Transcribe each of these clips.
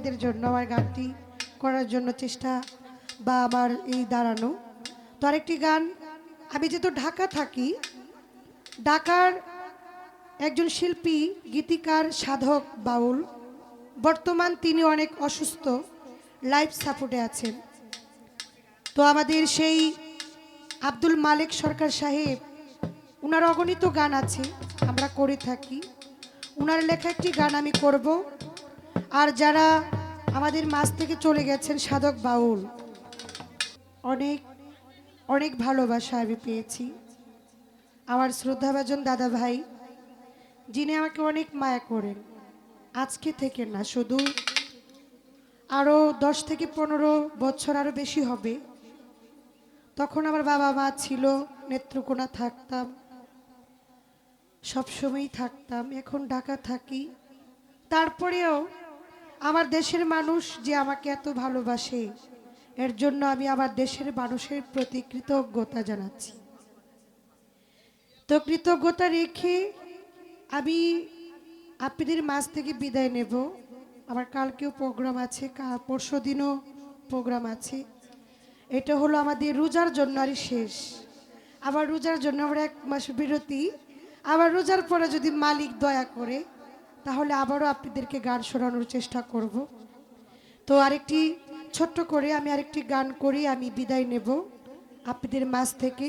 এদের জন্য আমার গানটি করার জন্য চেষ্টা বা আমার এই দাঁড়ানো। তো আরেকটি গান, আমি যেহেতু ঢাকা থাকি, ঢাকার একজন শিল্পী, গীতিকার, সাধক, বাউল, বর্তমান তিনি অনেক অসুস্থ, লাইফ সাপোর্টে আছেন। তো আমাদের সেই আব্দুল মালেক সরকার সাহেব, উনার অগণিত গান আছে, আমরা করে থাকি। উনার লেখা একটি গান আমি করব। আর যারা আমাদের মাঝ থেকে চলে গেছেন সাধক বাউল, অনেক অনেক ভালোবাসা আমি পেয়েছি। আমার শ্রদ্ধাভাজন দাদা ভাই, যিনি আমাকে অনেক মায়া করেন, আজকে থেকে না, শুধু আরও 10 থেকে 15 বছর আরও বেশি হবে। তখন আমার বাবা মা ছিল, নেত্রকোনা থাকতাম, সবসময়ই থাকতাম। এখন ঢাকা থাকি, তারপরেও আমার দেশের মানুষ যে আমাকে এত ভালোবাসে, এর জন্য আমি আমার দেশের মানুষের প্রতি কৃতজ্ঞতা জানাচ্ছি। তো কৃতজ্ঞতা রেখে আমি আপনাদের মাঝ থেকে বিদায় নেব। আমার কালকেও প্রোগ্রাম আছে, পরশু দিনও প্রোগ্রাম আছে। এটা হলো আমাদের রোজার জন্য আর শেষ। আবার রোজার জন্য আমরা 1 মাস বিরতি, আবার রোজার পরে যদি মালিক দয়া করে তাহলে আবারও আপনাদেরকে গান শোনানোর চেষ্টা করব। তো আরেকটি ছোট্ট করে আমি আরেকটি গান করি, আমি বিদায় নেব আপনাদের মাঝ থেকে।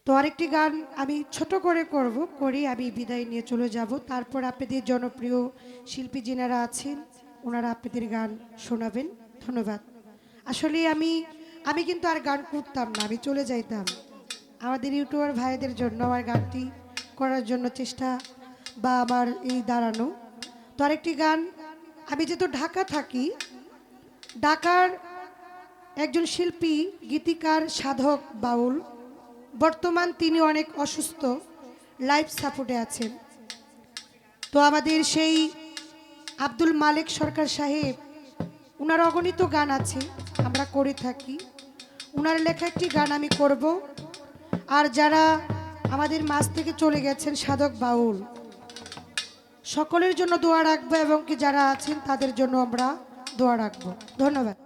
তো আরেকটি গান আমি ছোট করে করি আমি বিদায় নিয়ে চলে যাব। তারপর আপনাদের জনপ্রিয় শিল্পী যিনারা আছেন ওনারা আপনাদের গান শোনাবেন। ধন্যবাদ। আসলে আমি কিন্তু আর গান করতাম না, আমি চলে যাইতাম। আমাদের ইউটিউবার ভাইদের জন্য আমার গানটি করার জন্য চেষ্টা বা আমার এই দাঁড়ানো। তো আরেকটি গান, আমি যেহেতু ঢাকা থাকি, ঢাকার একজন শিল্পী, গীতিকার, সাধক, বাউল, বর্তমান তিনি অনেক অসুস্থ, লাইফ সাপোর্টে আছেন। তো আমাদের সেই আব্দুল মালেক সরকার সাহেব, উনার অগণিত গান আছে, আমরা করে থাকি। উনার লেখা একটি গান আমি করব। আর যারা আমাদের মাঝ থেকে চলে গেছেন সাধক বাউল, সকলের জন্য দোয়া রাখবো এবং কি যারা আছেন তাদের জন্য আমরা দোয়া রাখবো। ধন্যবাদ।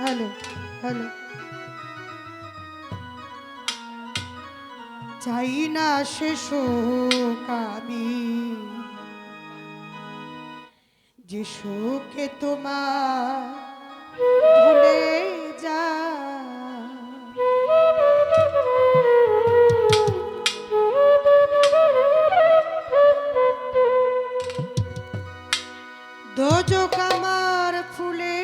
Hello, hello. চাই না সে শোক আমি, যে শোকে তোমার ভুলে যা। দোজক আমার ফুলের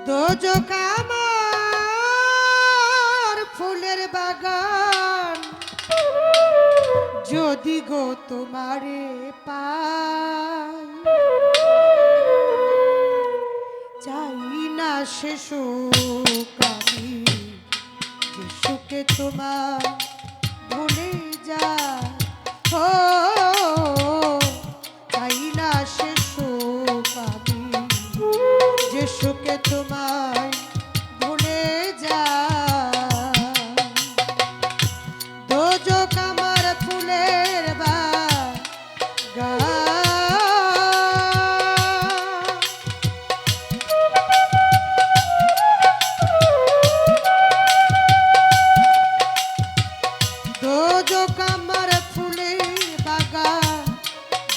দোজক আমার ফুলের বাগান, যদি গো তোমারে পাই, চাই না সে সুখ আমি, যে সুখে তোমার ভুলে যা। ও চাই না সে সুখ আমি, যে সুখে তোমায় ভুলে যা। দোজক আমার ফুলের বাগান, দোজক আমার ফুলের বাগান,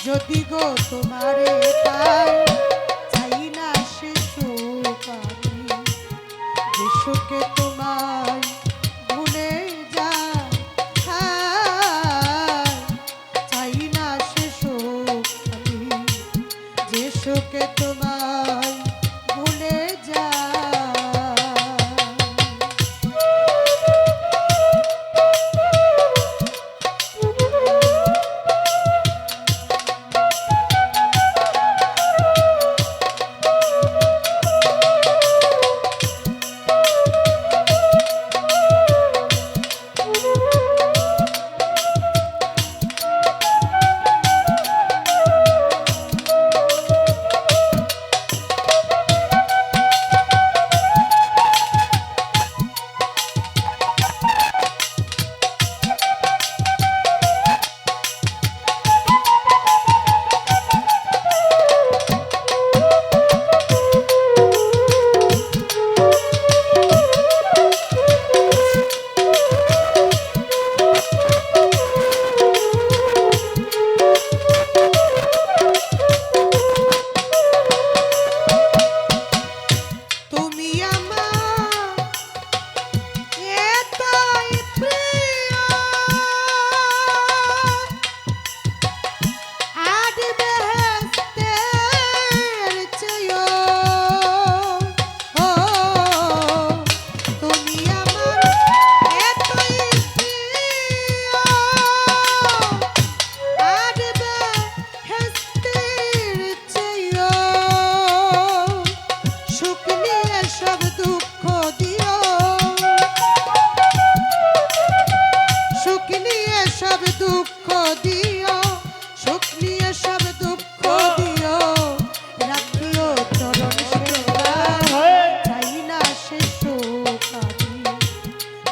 যদি গো তোমারে পাই, চাই না সে সুখ আমি, যে সুখে তোমায় ভুলে যা। দুঃখ দিও, সুখ নিয়ে সব দুঃখ দিও, রাখিও চরণ সেবায়, চাই না সে সুখ আমি,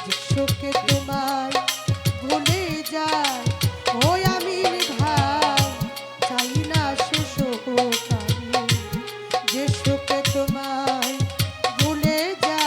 যে সুখে তোমায় ভুলে যায়। ওই আমির ভাই, চাই না সে সুখ আমি, যে সুখে তোমায় ভুলে যায়।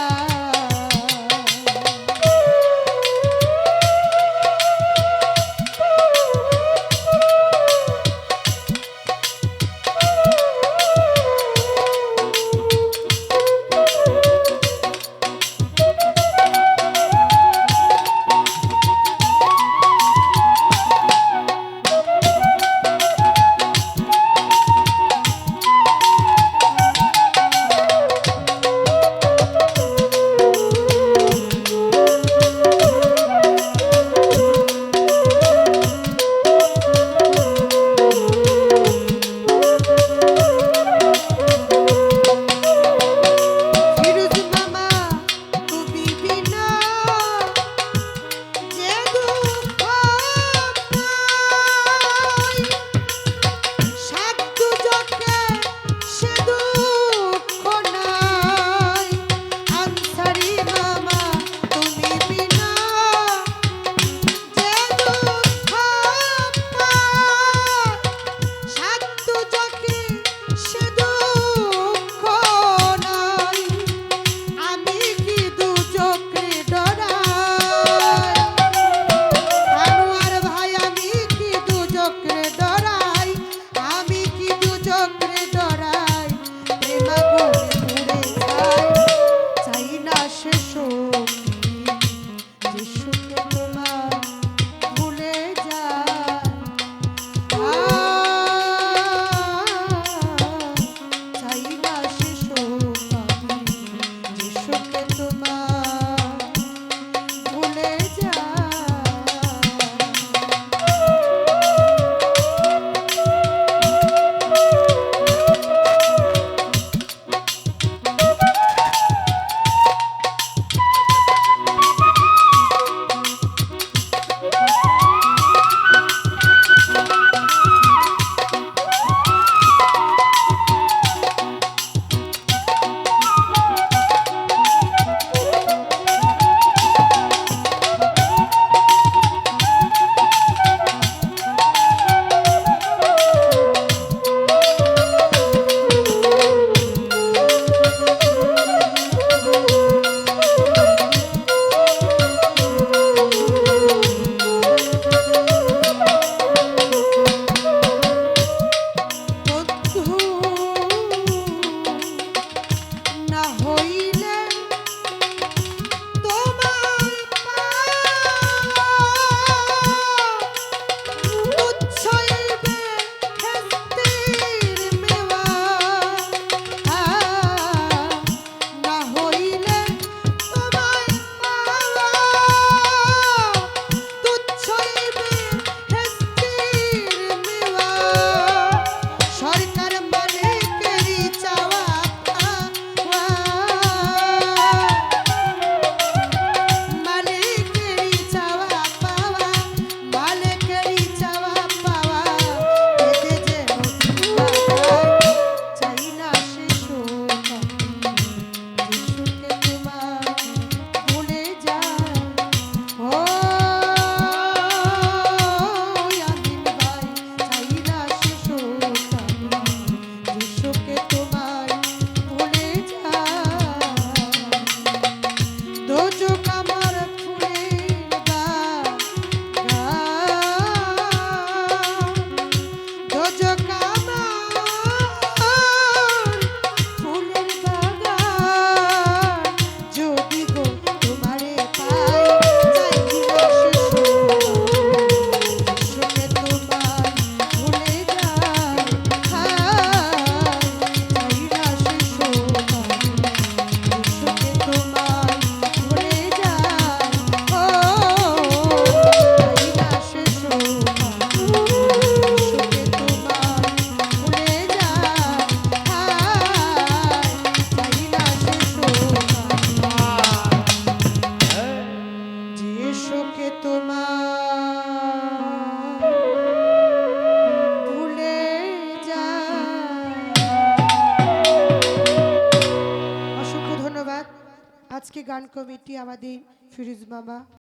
শোকে তোমার আজকে গান কমিটি আমাদের ফিরোজ মামা